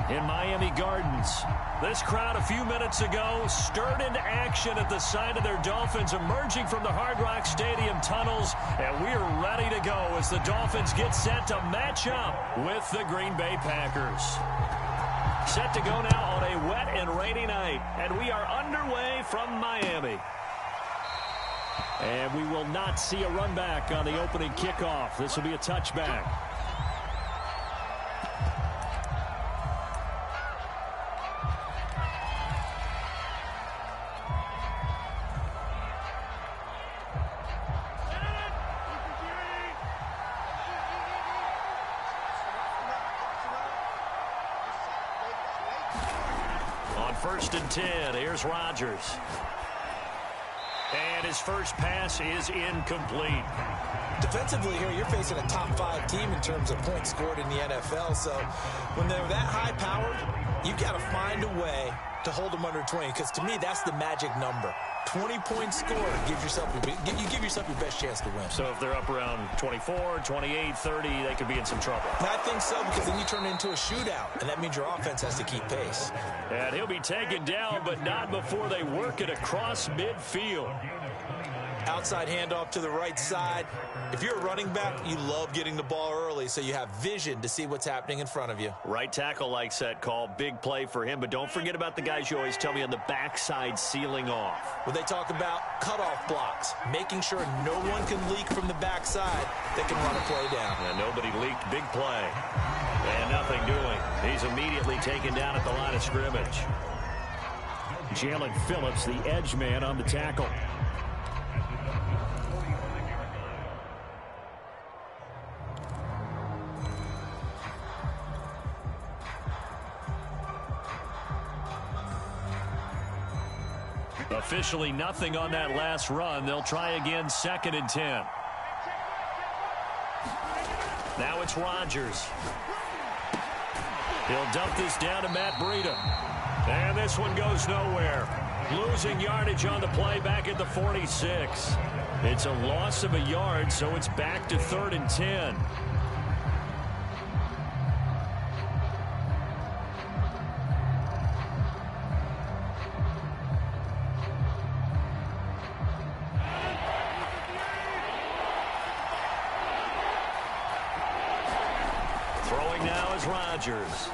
in Miami Gardens. This crowd a few minutes ago stirred into action at the sight of their Dolphins emerging from the Hard Rock Stadium tunnels, and we are ready to go as the Dolphins get set to match up with the Green Bay Packers. Set to go now on a wet and rainy night, and we are underway from Miami. And we will not see a run back on the opening kickoff. This will be a touchback. On 1st and 10, here's Rodgers. And his first pass is incomplete. Defensively here, you're facing a top 5 team in terms of points scored in the NFL. So when they're that high-powered, you've got to find a way to hold them under 20. Because to me, that's the magic number. 20 points scored, you give yourself your best chance to win. So if they're up around 24, 28, 30, they could be in some trouble. I think so, because then you turn it into a shootout, and that means your offense has to keep pace. And he'll be taken down, but not before they work it across midfield. Outside handoff to the right side. If you're a running back, you love getting the ball early so you have vision to see what's happening in front of you. Right tackle likes that call. Big play for him, but don't forget about the guys you always tell me on the backside sealing off. When they talk about cutoff blocks, making sure no one can leak from the backside, they can run a play down. And nobody leaked. Big play. And nothing doing. He's immediately taken down at the line of scrimmage. Jalen Phillips, the edge man on the tackle. Officially nothing on that last run. They'll try again, 2nd and 10. Now it's Rodgers. He'll dump this down to Matt Breida. And this one goes nowhere. Losing yardage on the play back at the 46. It's a loss of a yard, so it's back to 3rd and 10. Rodgers.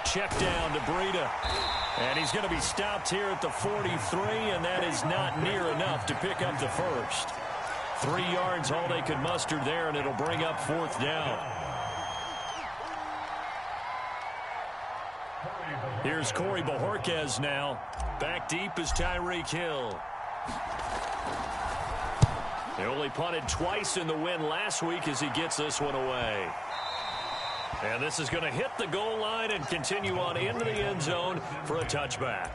Check down to Breida. And he's going to be stopped here at the 43, and that is not near enough to pick up the first. 3 yards all they could muster there, and it'll bring up 4th down. Here's Corey Bojorquez now. Back deep is Tyreek Hill. They only punted twice in the win last week as he gets this one away. And this is going to hit the goal line and continue on into the end zone for a touchback.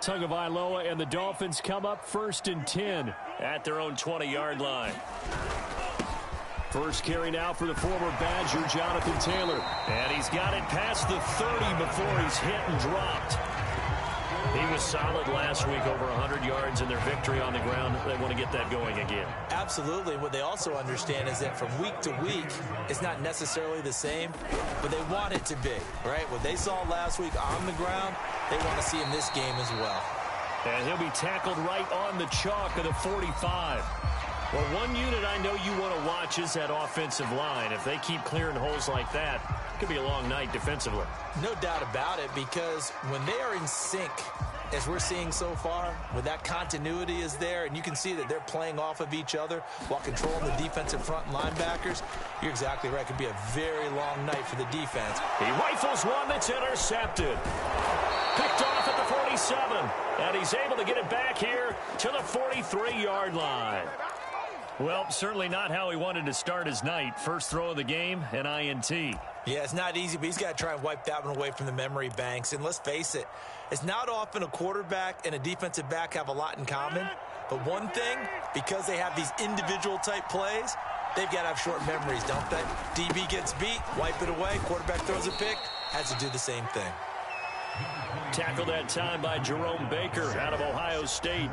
Tagovailoa and the Dolphins come up 1st and 10 at their own 20-yard line. First carry now for the former Badger, Jonathan Taylor. And he's got it past the 30 before he's hit and dropped. He was solid last week, over 100 yards in their victory on the ground. They want to get that going again. Absolutely. What they also understand is that from week to week, it's not necessarily the same, but they want it to be, right? What they saw last week on the ground, they want to see in this game as well. And he'll be tackled right on the chalk of the 45. Well, one unit I know you want to watch is that offensive line. If they keep clearing holes like that, it could be a long night defensively. No doubt about it, because when they are in sync, as we're seeing so far, when that continuity is there and you can see that they're playing off of each other while controlling the defensive front linebackers, you're exactly right. It could be a very long night for the defense. He rifles one that's intercepted. Picked off at the 47, and he's able to get it back here to the 43-yard line. Well, certainly not how he wanted to start his night. First throw of the game, an INT. Yeah, it's not easy, but he's got to try and wipe that one away from the memory banks. And let's face it, it's not often a quarterback and a defensive back have a lot in common. But one thing, because they have these individual type plays, they've got to have short memories, don't they? DB gets beat, wipe it away, quarterback throws a pick, has to do the same thing. Tackled that time by Jerome Baker out of Ohio State.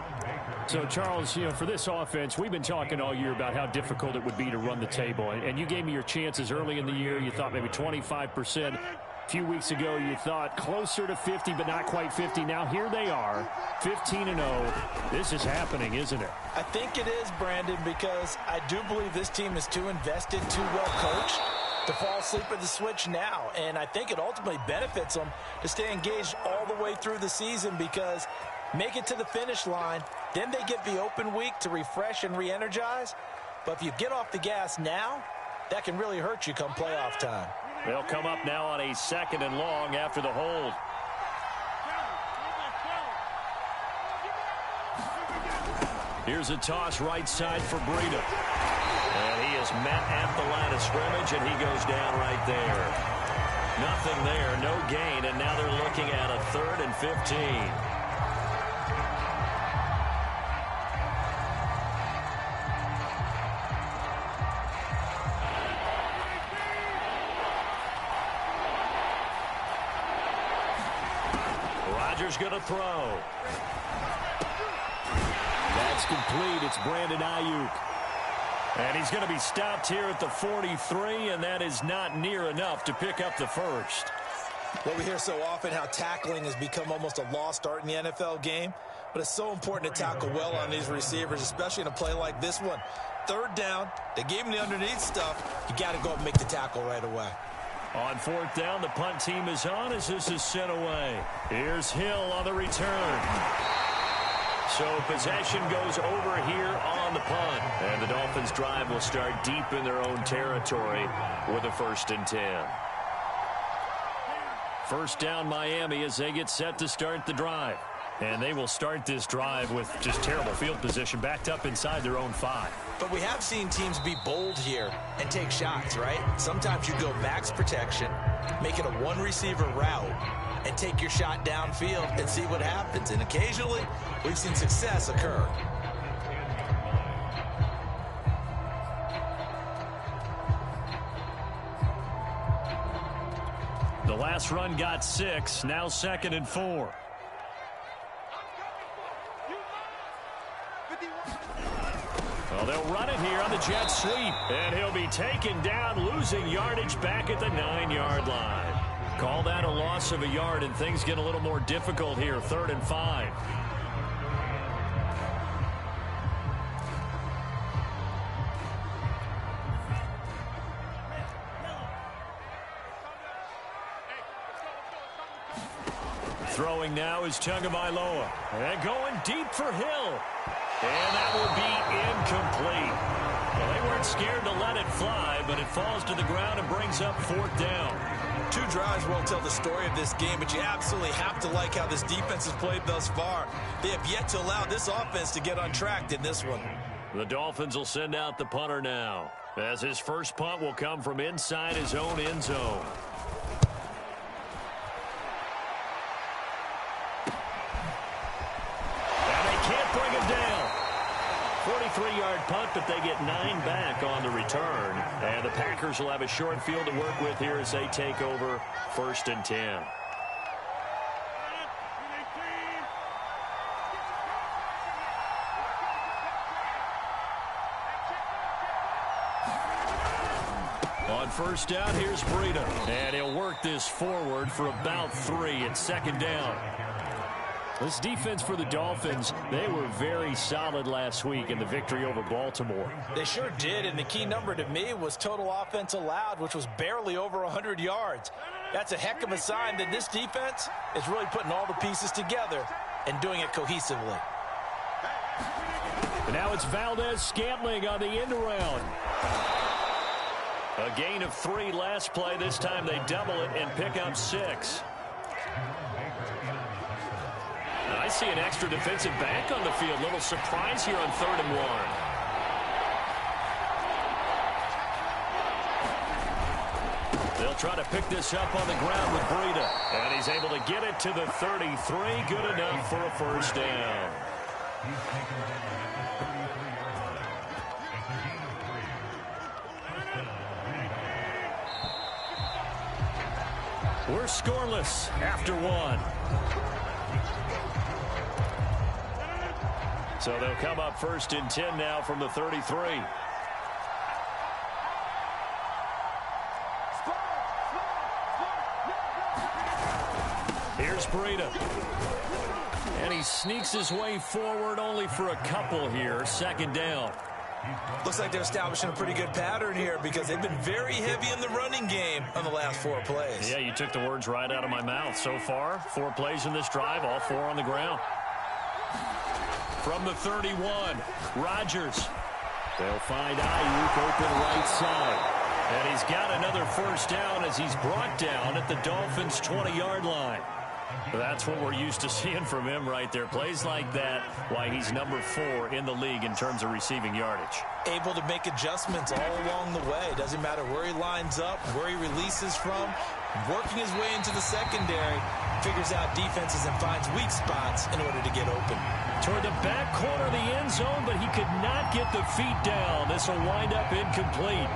So, Charles, for this offense, we've been talking all year about how difficult it would be to run the table. And you gave me your chances early in the year. You thought maybe 25%. A few weeks ago, you thought closer to 50, but not quite 50. Now, here they are, 15-0. This is happening, isn't it? I think it is, Brandon, because I do believe this team is too invested, too well coached to fall asleep at the switch now. And I think it ultimately benefits them to stay engaged all the way through the season, because make it to the finish line, then they get the open week to refresh and re-energize. But if you get off the gas now, that can really hurt you come playoff time. They'll come up now on a 2nd and long after the hold. Here's a toss right side for Breida. And he is met at the line of scrimmage, and he goes down right there. Nothing there, no gain, and now they're looking at a 3rd and 15. Rodgers going to throw. That's complete. It's Brandon Ayuk. And he's going to be stopped here at the 43, and that is not near enough to pick up the first. Well, we hear so often how tackling has become almost a lost art in the NFL game, but it's so important to tackle well on these receivers, especially in a play like this one. 3rd down, they gave him the underneath stuff. You got to go up and make the tackle right away. On 4th down, the punt team is on as this is sent away. Here's Hill on the return. So possession goes over here on the punt. And the Dolphins' drive will start deep in their own territory with a 1st and 10. First down Miami as they get set to start the drive. And they will start this drive with just terrible field position, backed up inside their own 5. But we have seen teams be bold here and take shots, right? Sometimes you go max protection, make it a 1-receiver route, and take your shot downfield and see what happens. And occasionally, we've seen success occur. The last run got 6, now 2nd and 4. Well, they'll run it here on the jet sweep. And he'll be taken down, losing yardage back at the 9-yard line. Call that a loss of a yard, and things get a little more difficult here, 3rd and 5. Throwing now is Tagovailoa. And going deep for Hill. And that will be incomplete. Well, they weren't scared to let it fly, but it falls to the ground and brings up 4th down. 2 drives won't tell the story of this game, but you absolutely have to like how this defense has played thus far. They have yet to allow this offense to get untracked in this one. The Dolphins will send out the punter now, as his first punt will come from inside his own end zone. And they can't bring him down. 43-yard punt, but they get 9 back on the return. And the Packers will have a short field to work with here as they take over 1st and 10. On 1st down, here's Breida. And he'll work this forward for about 3 at 2nd down. This defense for the Dolphins, they were very solid last week in the victory over Baltimore. They sure did, and the key number to me was total offense allowed, which was barely over 100 yards. That's a heck of a sign that this defense is really putting all the pieces together and doing it cohesively. And now it's Valdez-Scantling on the end around. A gain of 3 last play. This time they double it and pick up 6. I see an extra defensive back on the field. Little surprise here on 3rd and 1. They'll try to pick this up on the ground with Breida. And he's able to get it to the 33. Good enough for a 1st down. We're scoreless after one. So they'll come up 1st and 10 now from the 33. Here's Breida. And he sneaks his way forward only for a couple here. 2nd down. Looks like they're establishing a pretty good pattern here because they've been very heavy in the running game on the last 4 plays. Yeah, you took the words right out of my mouth. So far, 4 plays in this drive, all 4 on the ground. From the 31, Rodgers. They'll find Ayuk open right side. And he's got another 1st down as he's brought down at the Dolphins' 20-yard line. That's what we're used to seeing from him right there. Plays like that, why he's number 4 in the league in terms of receiving yardage. Able to make adjustments all along the way. Doesn't matter where he lines up, where he releases from. Working his way into the secondary, figures out defenses and finds weak spots in order to get open. Toward the back corner of the end zone, but he could not get the feet down. This will wind up incomplete.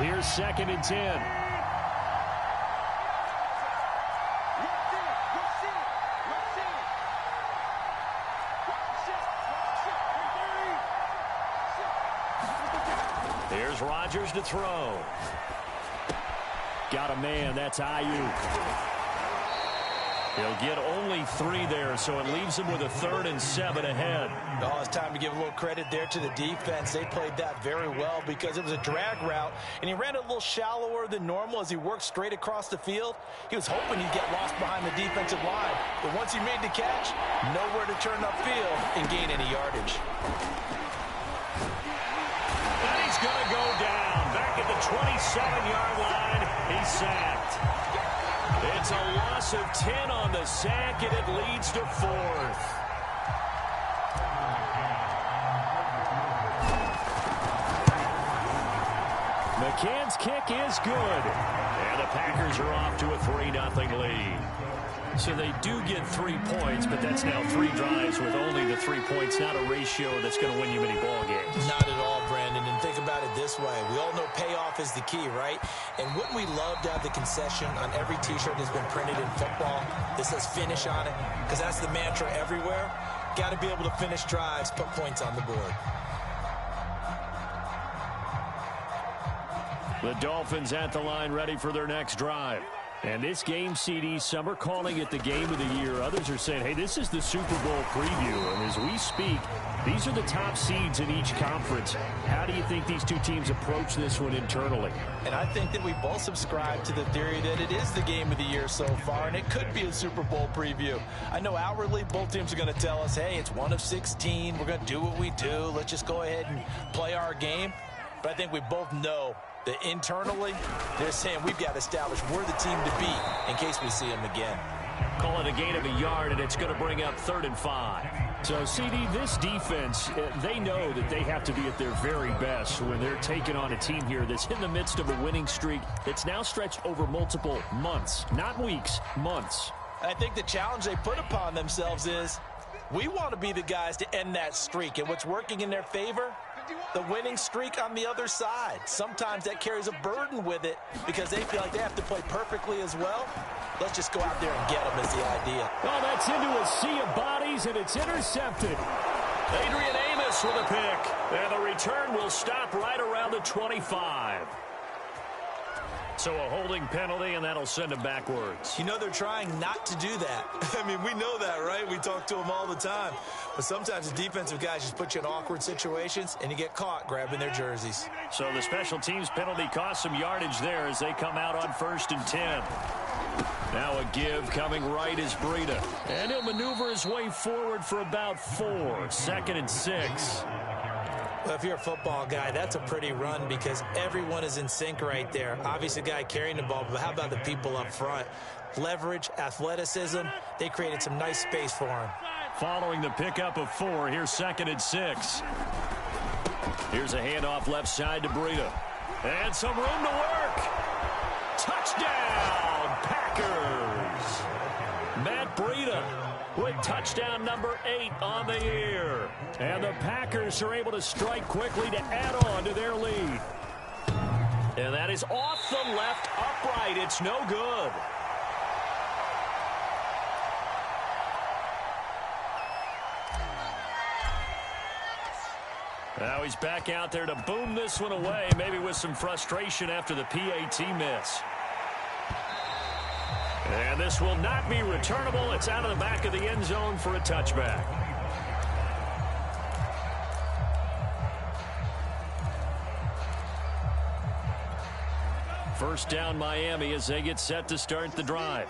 Here's 2nd and 10. Here's Rodgers to throw. Got a man. That's Ayuk. He'll get only 3 there, so it leaves him with a 3rd and 7 ahead. Oh, it's time to give a little credit there to the defense. They played that very well because it was a drag route, and he ran a little shallower than normal as he worked straight across the field. He was hoping he'd get lost behind the defensive line, but once he made the catch, nowhere to turn upfield and gain any yardage. And he's going to go down. Back at the 27-yard line, he's sacked. It's a loss of 10 on the sack, and it leads to 4th. McCann's kick is good. And the Packers are off to a 3-0 lead. So they do get 3 points, but that's now 3 drives with only the 3 points, not a ratio that's going to win you many ball games. Not at all, Brandon. And think about it this way. We all know payoff is the key, right? And wouldn't we love to have the concession on every T-shirt that's been printed in football that says finish on it? Because that's the mantra everywhere. Got to be able to finish drives, put points on the board. The Dolphins at the line ready for their next drive. And this game, CD, some are calling it the game of the year. Others are saying, hey, this is the Super Bowl preview. And as we speak, these are the top seeds in each conference. How do you think these two teams approach this one internally? And I think that we both subscribe to the theory that it is the game of the year so far, and it could be a Super Bowl preview. I know outwardly both teams are going to tell us, hey, it's 1 of 16. We're going to do what we do. Let's just go ahead and play our game. But I think we both know that internally, they're saying we've got to establish we're the team to beat in case we see them again. Call it a gain of a yard, and it's going to bring up 3rd and 5. So, CD, this defense, they know that they have to be at their very best when they're taking on a team here that's in the midst of a winning streak that's now stretched over multiple months, not weeks, months. I think the challenge they put upon themselves is we want to be the guys to end that streak, and what's working in their favor? The winning streak on the other side. Sometimes that carries a burden with it because they feel like they have to play perfectly as well. Let's just go out there and get them is the idea. Well, that's into a sea of bodies, and it's intercepted. Adrian Amos with a pick. And the return will stop right around the 25. So a holding penalty, and that'll send him backwards. You know, they're trying not to do that. I mean, we know that, right? We talk to them all the time. But sometimes the defensive guys just put you in awkward situations, and you get caught grabbing their jerseys. So the special teams penalty costs some yardage there as they come out on 1st and 10. Now a give coming right is Breida. And he'll maneuver his way forward for about 4. 2nd and 6. Well, if you're a football guy, that's a pretty run because everyone is in sync right there. Obviously, the guy carrying the ball, but how about the people up front? Leverage, athleticism, they created some nice space for him. Following the pickup of 4, here's 2nd and 6. Here's a handoff left side to Breida. And some room to work. Touchdown, Packers. Matt Breida with touchdown number 8 on the year. And the Packers are able to strike quickly to add on to their lead. And that is off the left upright. It's no good. Now he's back out there to boom this one away, maybe with some frustration after the PAT miss. And this will not be returnable. It's out of the back of the end zone for a touchback. First down Miami as they get set to start the drive.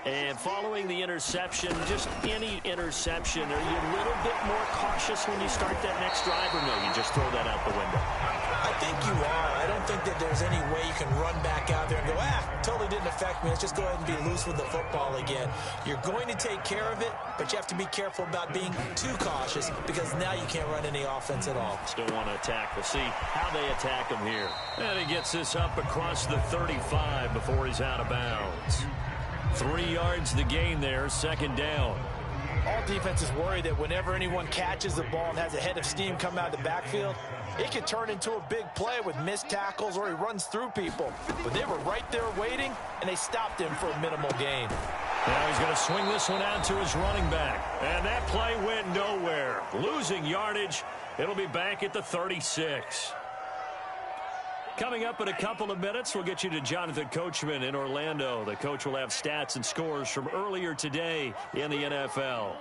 And following the interception, just any interception, are you a little bit more cautious when you start that next drive, or no, you just throw that out the window? I think you are. I don't think that there's any way you can run back out there and go, totally didn't affect me. Let's just go ahead and be loose with the football again. You're going to take care of it, but you have to be careful about being too cautious because now you can't run any offense at all. Still want to attack. We'll see how they attack him here. And he gets this up across the 35 before he's out of bounds. 3 yards the gain there, second down. All defenses worry that whenever anyone catches the ball and has a head of steam come out of the backfield, it can turn into a big play with missed tackles or he runs through people. But they were right there waiting, and they stopped him for a minimal gain. Now he's going to swing this one out to his running back. And that play went nowhere. Losing yardage. It'll be back at the 36. Coming up in a couple of minutes, we'll get you to Jonathan Coachman in Orlando. The coach will have stats and scores from earlier today in the NFL.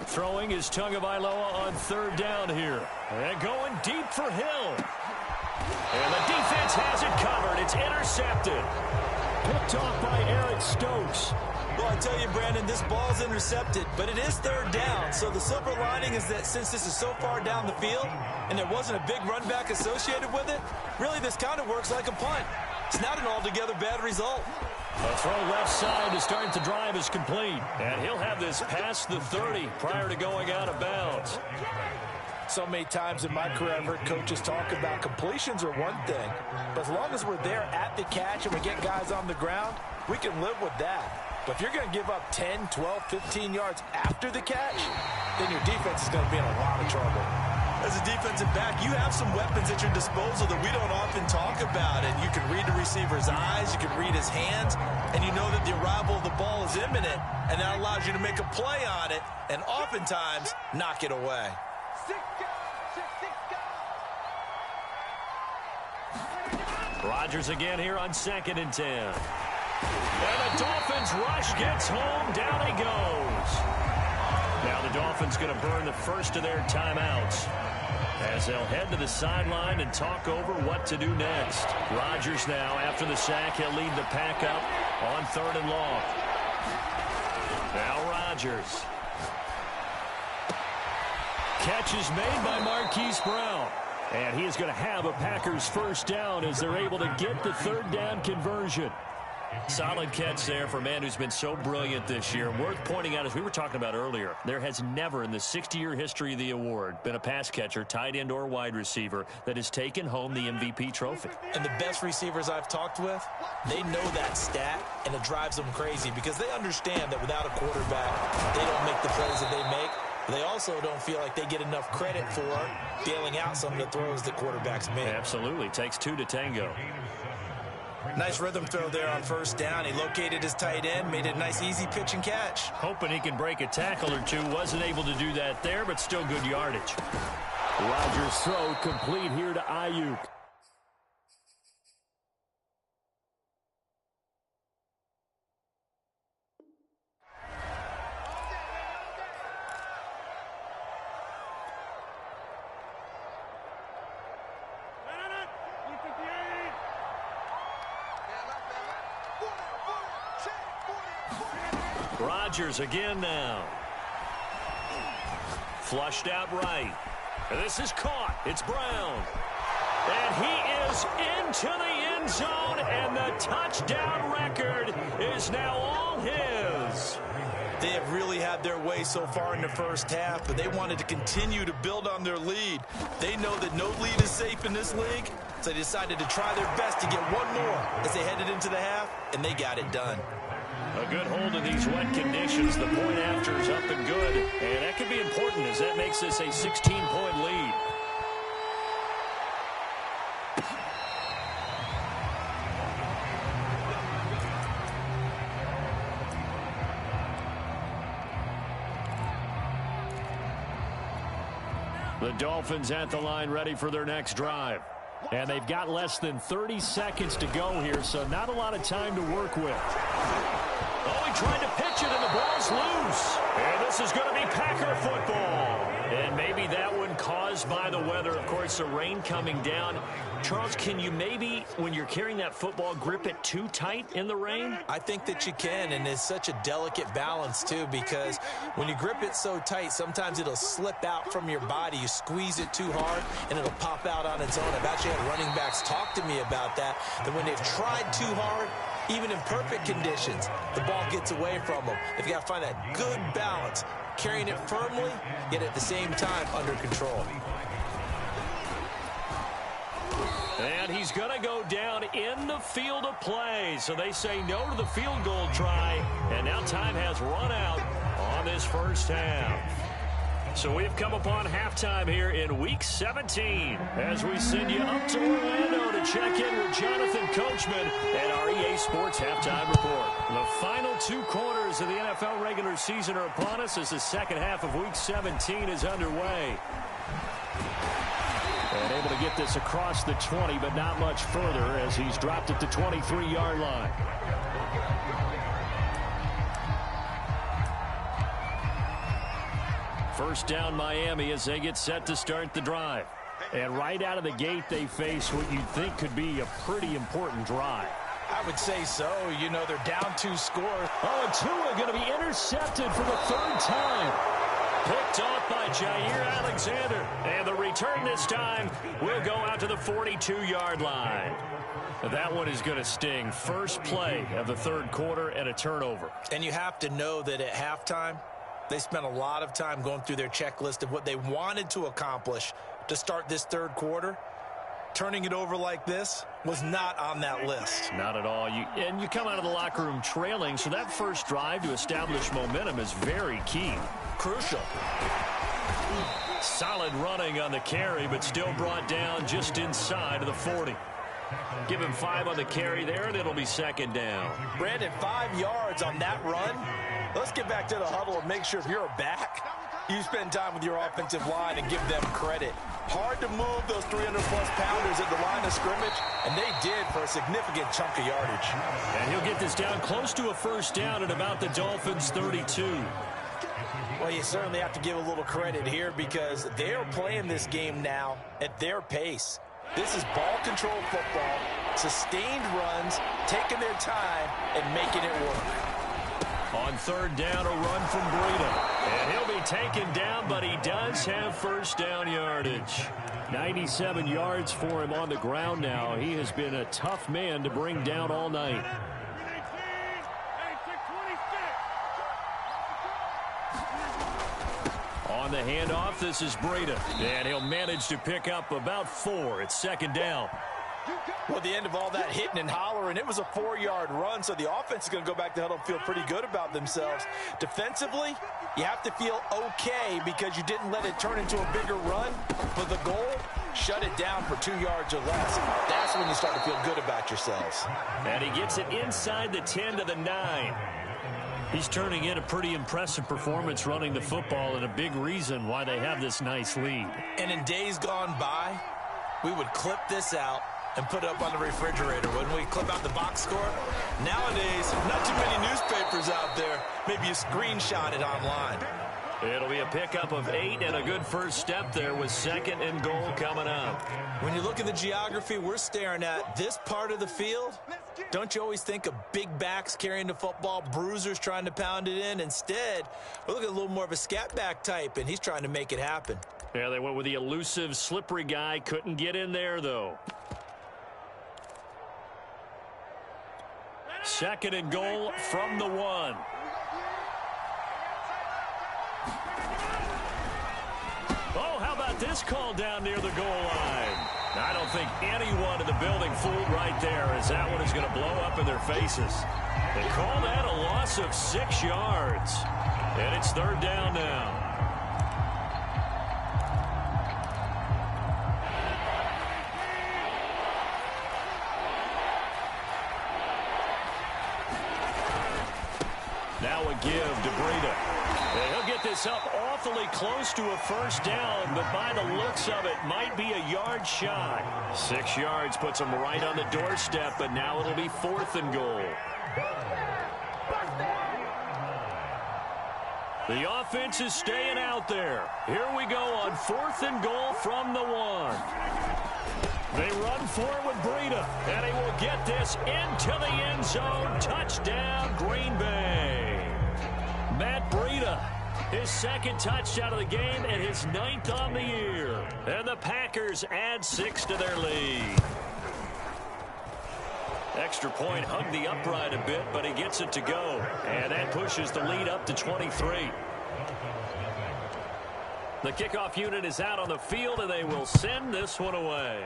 Throwing is Tagovailoa on third down here. And going deep for Hill. And the defense has it covered. It's intercepted. Picked off by Eric Stokes. Well, I tell you, Brandon, this ball's intercepted, but it is third down. So the silver lining is that since this is so far down the field and there wasn't a big run back associated with it, really this kind of works like a punt. It's not an altogether bad result. A throw left side to start the drive is complete. And he'll have this past the 30 prior to going out of bounds. So many times in my career I've heard coaches talk about completions are one thing, but as long as we're there at the catch and we get guys on the ground, we can live with that. But if you're going to give up 10, 12, 15 yards after the catch, then your defense is going to be in a lot of trouble. As a defensive back, you have some weapons at your disposal that we don't often talk about. And you can read the receiver's eyes, you can read his hands, and you know that the arrival of the ball is imminent, and that allows you to make a play on it and oftentimes knock it away. Rodgers again here on 2nd and 10. And the Dolphins rush gets home. Down he goes. Now the Dolphins going to burn the first of their timeouts as they'll head to the sideline and talk over what to do next. Rodgers now, after the sack, he'll lead the pack up on 3rd and long. Now Rodgers. Catch is made by Marquise Brown. And he is going to have a Packers first down as they're able to get the 3rd down conversion. Solid catch there for a man who's been so brilliant this year. Worth pointing out, as we were talking about earlier, there has never in the 60-year history of the award been a pass catcher, tight end, or wide receiver that has taken home the MVP trophy. And the best receivers I've talked with, they know that stat, and it drives them crazy because they understand that without a quarterback, they don't make the plays that they make. They also don't feel like they get enough credit for bailing out some of the throws that quarterbacks make. Absolutely. Takes two to tango. Nice rhythm throw there on first down. He located his tight end, made it a nice easy pitch and catch. Hoping he can break a tackle or two. Wasn't able to do that there, but still good yardage. Rodgers' throw complete here to Ayuk. Rodgers again now. Flushed out right. This is caught. It's Brown. And he is into the end zone, and the touchdown record is now all his. They have really had their way so far in the first half, but they wanted to continue to build on their lead. They know that no lead is safe in this league, so they decided to try their best to get one more as they headed into the half, and they got it done. A good hold in these wet conditions. The point after is up and good. And that could be important as that makes this a 16-point lead. The Dolphins at the line ready for their next drive. And they've got less than 30 seconds to go here, so not a lot of time to work with. Oh, he tried to pitch it, and the ball's loose. And this is going to be Packer football. And maybe that one caused by the weather. Of course, the rain coming down. Charles, can you maybe, when you're carrying that football, grip it too tight in the rain? I think that you can, and it's such a delicate balance, too, because when you grip it so tight, sometimes it'll slip out from your body. You squeeze it too hard, and it'll pop out on its own. I've actually had running backs talk to me about that when they've tried too hard, even in perfect conditions, the ball gets away from them. They've got to find that good balance, carrying it firmly, yet at the same time under control. And he's going to go down in the field of play. So they say no to the field goal try. And now time has run out on this first half. So we've come upon halftime here in Week 17 as we send you up to Orlando to check in with Jonathan Coachman at our EA Sports Halftime Report. The final 2 quarters of the NFL regular season are upon us as the second half of Week 17 is underway. And able to get this across the 20, but not much further as he's dropped at the 23-yard line. First down Miami as they get set to start the drive. And right out of the gate, they face what you'd think could be a pretty important drive. I would say so. You know, they're down 2 scores. Oh, and Tua going to be intercepted for the 3rd time. Picked off by Jair Alexander. And the return this time will go out to the 42-yard line. That one is going to sting. First play of the 3rd quarter and a turnover. And you have to know that at halftime, they spent a lot of time going through their checklist of what they wanted to accomplish to start this 3rd quarter. Turning it over like this was not on that list. Not at all. And you come out of the locker room trailing, so that first drive to establish momentum is very key. Crucial. Solid running on the carry, but still brought down just inside of the 40. Give him 5 on the carry there, and it'll be 2nd down. Brandon, 5 yards on that run. Let's get back to the huddle and make sure if you're a back, you spend time with your offensive line and give them credit. Hard to move those 300-plus pounders at the line of scrimmage, and they did for a significant chunk of yardage. And he'll get this down close to a 1st down at about the Dolphins' 32. Well, you certainly have to give a little credit here because they are playing this game now at their pace. This is ball control football, sustained runs, taking their time, and making it work. On 3rd down, a run from Breida. And he'll be taken down, but he does have 1st down yardage. 97 yards for him on the ground now. He has been a tough man to bring down all night. On the handoff, this is Breida. And he'll manage to pick up about 4. It's 2nd down. Well, at the end of all that hitting and hollering, it was a 4-yard run, so the offense is going to go back to huddle and feel pretty good about themselves. Defensively, you have to feel okay because you didn't let it turn into a bigger run. For the goal, shut it down for 2 yards or less. That's when you start to feel good about yourselves. And he gets it inside the 10 to the 9. He's turning in a pretty impressive performance running the football and a big reason why they have this nice lead. And in days gone by, we would clip this out and put it up on the refrigerator. When we clip out the box score, nowadays, not too many newspapers out there. Maybe you screenshot it online. It'll be a pickup of 8 and a good first step there with 2nd and goal coming up. When you look at the geography we're staring at, this part of the field, don't you always think of big backs carrying the football, bruisers trying to pound it in? Instead, we're looking at a little more of a scat back type, and he's trying to make it happen. Yeah, they went with the elusive, slippery guy. Couldn't get in there, though. 2nd and goal from the 1. Oh, how about this call down near the goal line? I don't think anyone in the building fooled right there as that one is going to blow up in their faces. They call that a loss of 6 yards. And it's 3rd down now. Now a give to Breida. And he'll get this up off awfully close to a first down, but by the looks of it, might be a yard shy. 6 yards puts them right on the doorstep, but now it'll be 4th and goal. The offense is staying out there. Here we go on 4th and goal from the 1. They run for it with Breida, and he will get this into the end zone. Touchdown, Green Bay. Matt Breida, his 2nd touchdown of the game and his 9th on the year. And the Packers add 6 to their lead. Extra point hugged the upright a bit, but he gets it to go. And that pushes the lead up to 23. The kickoff unit is out on the field, and they will send this one away.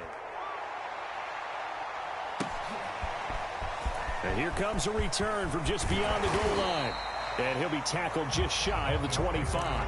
And here comes a return from just beyond the goal line. And he'll be tackled just shy of the 25.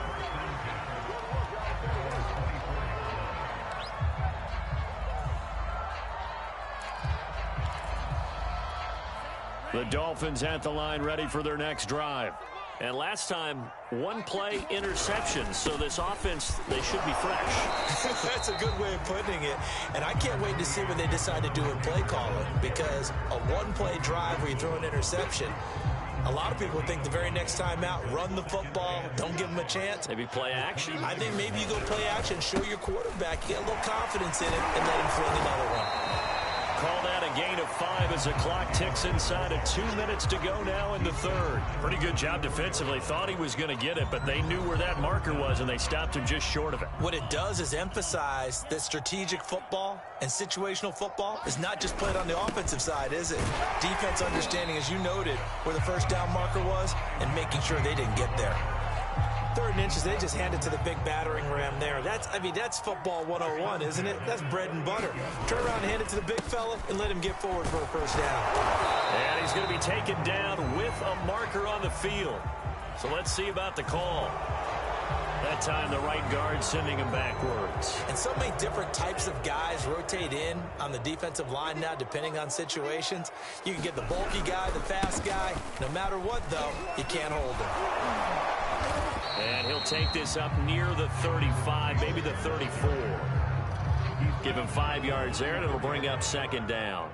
The Dolphins at the line ready for their next drive. And last time, 1-play interception. So this offense, they should be fresh. That's a good way of putting it. And I can't wait to see what they decide to do in play calling. Because a 1-play drive where you throw an interception, a lot of people think the very next time out, run the football, don't give them a chance. Maybe play action? I think maybe you go play action, show your quarterback, get a little confidence in it, and let him fling another one. Call that a gain of 5 as the clock ticks inside of 2 minutes to go now in the 3rd. Pretty good job defensively. Thought he was going to get it, but they knew where that marker was, and they stopped him just short of it. What it does is emphasize that strategic football and situational football is not just played on the offensive side, is it? Defense understanding, as you noted, where the first down marker was and making sure they didn't get there. 3rd and inches, they just hand it to the big battering ram there. That's football 101, isn't it? That's bread and butter. Turn around and hand it to the big fella and let him get forward for a first down. And he's going to be taken down with a marker on the field. So let's see about the call. That time the right guard sending him backwards. And so many different types of guys rotate in on the defensive line now, depending on situations. You can get the bulky guy, the fast guy. No matter what, though, you can't hold him. And he'll take this up near the 35, maybe the 34. Give him 5 yards there, and it'll bring up 2nd down.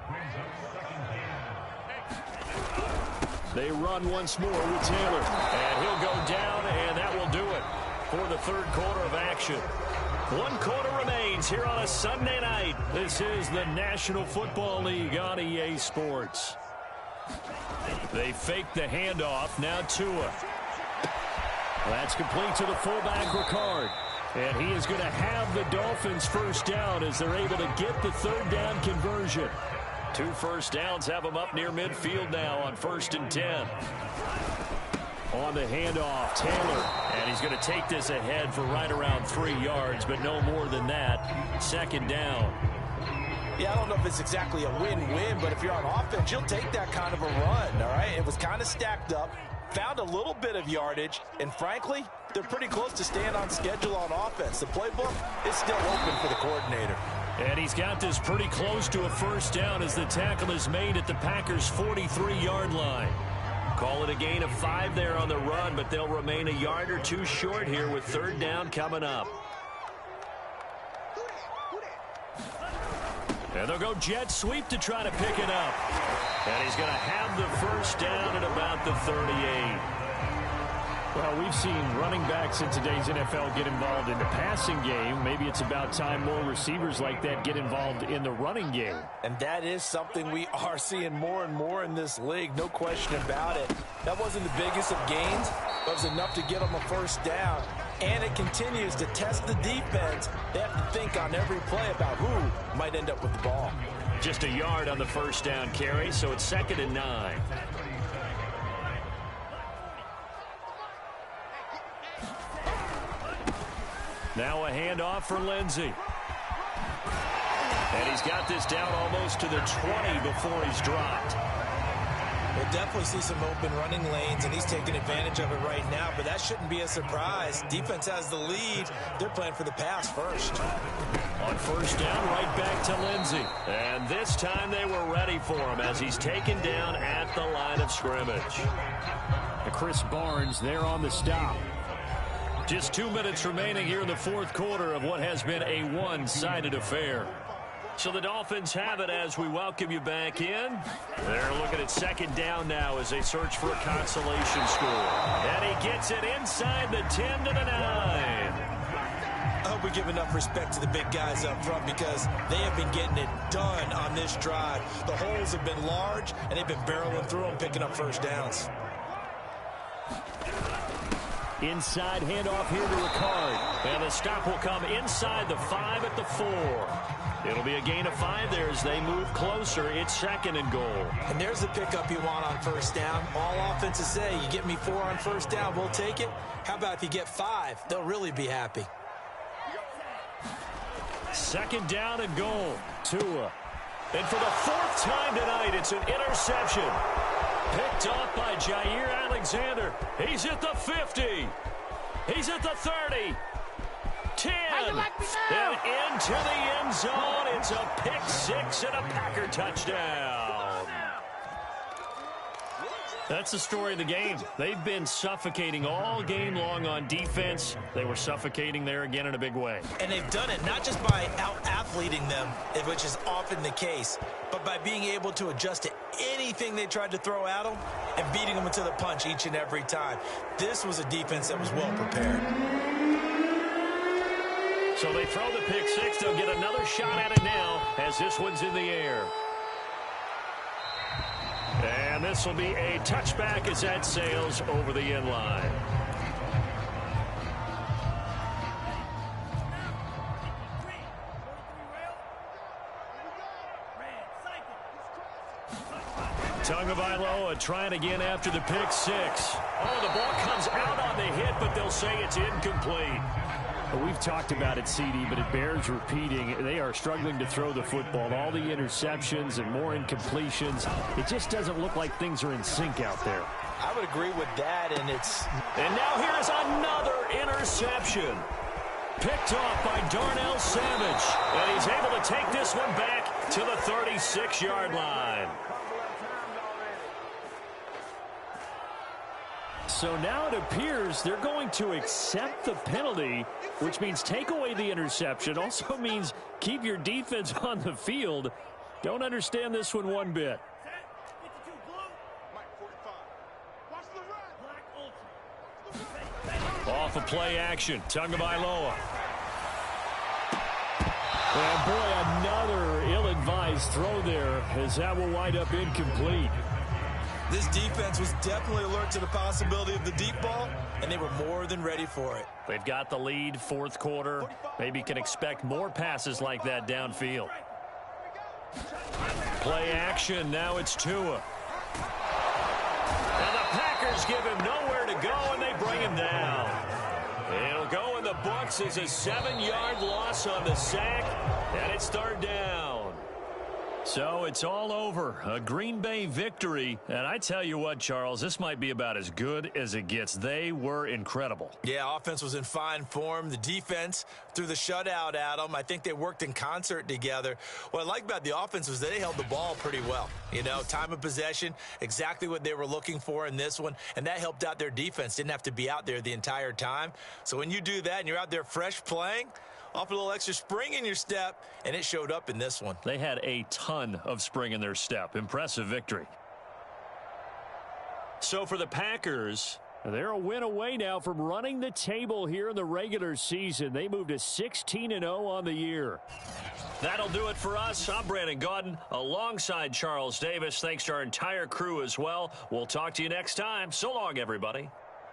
They run once more with Taylor. And he'll go down, and that will do it for the 3rd quarter of action. 1 quarter remains here on a Sunday night. This is the National Football League on EA Sports. They fake the handoff. Now Tua. That's complete to the fullback, Ricard. And he is going to have the Dolphins first down as they're able to get the 3rd down conversion. 2 first downs have them up near midfield now on 1st and 10. On the handoff, Taylor. And he's going to take this ahead for right around 3 yards, but no more than that. 2nd down. Yeah, I don't know if it's exactly a win-win, but if you're on offense, you'll take that kind of a run, all right? It was kind of stacked up. Found a little bit of yardage, and frankly, they're pretty close to staying on schedule on offense. The playbook is still open for the coordinator. And he's got this pretty close to a first down as the tackle is made at the Packers' 43-yard line. Call it a gain of 5 there on the run, but they'll remain a yard or 2 short here with 3rd down coming up. And they'll go jet sweep to try to pick it up. And he's going to have the first down at about the 38. Well, we've seen running backs in today's NFL get involved in the passing game. Maybe it's about time more receivers like that get involved in the running game. And that is something we are seeing more and more in this league, no question about it. That wasn't the biggest of gains, but it was enough to get them a first down. And it continues to test the defense. They have to think on every play about who might end up with the ball. Just a yard on the first down carry, so it's 2nd and 9. Now a handoff for Lindsey. And he's got this down almost to the 20 before he's dropped. We'll definitely see some open running lanes, and he's taking advantage of it right now, but that shouldn't be a surprise. Defense has the lead. They're playing for the pass first. On first down, right back to Lindsey. And this time they were ready for him as he's taken down at the line of scrimmage. Chris Barnes there on the stop. Just 2 minutes remaining here in the fourth quarter of what has been a one-sided affair. So the Dolphins have it as we welcome you back in. They're looking at second down now as they search for a consolation score. And he gets it inside the 10 to the 9. I hope we give enough respect to the big guys up front because they have been getting it done on this drive. The holes have been large, and they've been barreling through them, picking up first downs. Inside handoff here to Ricard. And the stop will come inside the 5 at the 4. It'll be a gain of 5 there as they move closer. It's second and goal. And there's the pickup you want on first down. All offenses say, you get me 4 on first down, we'll take it. How about if you get 5? They'll really be happy. Second down and goal. Tua. And for the 4th time tonight, it's an interception. Picked off by Jair Alexander. He's at the 50. He's at the 30. 10. And into the end zone. It's a pick 6 and a Packer touchdown. That's the story of the game. They've been suffocating all game long on defense. They were suffocating there again in a big way. And they've done it not just by out-athleting them, which is often the case, but by being able to adjust to anything they tried to throw at them and beating them into the punch each and every time. This was a defense that was well prepared. So they throw the pick 6. They'll get another shot at it now as this one's in the air. And this will be a touchback as that sails over the end line. Tagovailoa trying again after the pick 6. Oh, the ball comes out on the hit, but they'll say it's incomplete. Well, we've talked about it, CD, but it bears repeating. They are struggling to throw the football. All the interceptions and more incompletions. It just doesn't look like things are in sync out there. I would agree with that, and it's... And now here's another interception. Picked off by Darnell Savage. And he's able to take this one back to the 36-yard line. So now it appears they're going to accept the penalty, which means take away the interception. Also means keep your defense on the field. Don't understand this one bit. Off of play action. Tagovailoa. And boy, another ill-advised throw there as that will wind up incomplete. This defense was definitely alert to the possibility of the deep ball, and they were more than ready for it. They've got the lead, fourth quarter. Maybe can expect more passes like that downfield. Play action, now it's Tua. And the Packers give him nowhere to go, and they bring him down. It'll go in the books as a 7-yard loss on the sack, and it's third down. So it's all over. A Green Bay victory. And I tell you what, Charles, this might be about as good as it gets. They were incredible. Yeah, offense was in fine form. The defense threw the shutout at them. I think they worked in concert together. What I like about the offense was they held the ball pretty well. You know, time of possession, exactly what they were looking for in this one. And that helped out their defense. Didn't have to be out there the entire time. So when you do that and you're out there fresh playing, off a little extra spring in your step, and it showed up in this one. They had a ton of spring in their step. Impressive victory. So for the Packers, they're a win away now from running the table here in the regular season. They moved to 16-0 on the year. That'll do it for us. I'm Brandon Gaudin alongside Charles Davis. Thanks to our entire crew as well. We'll talk to you next time. So long, everybody.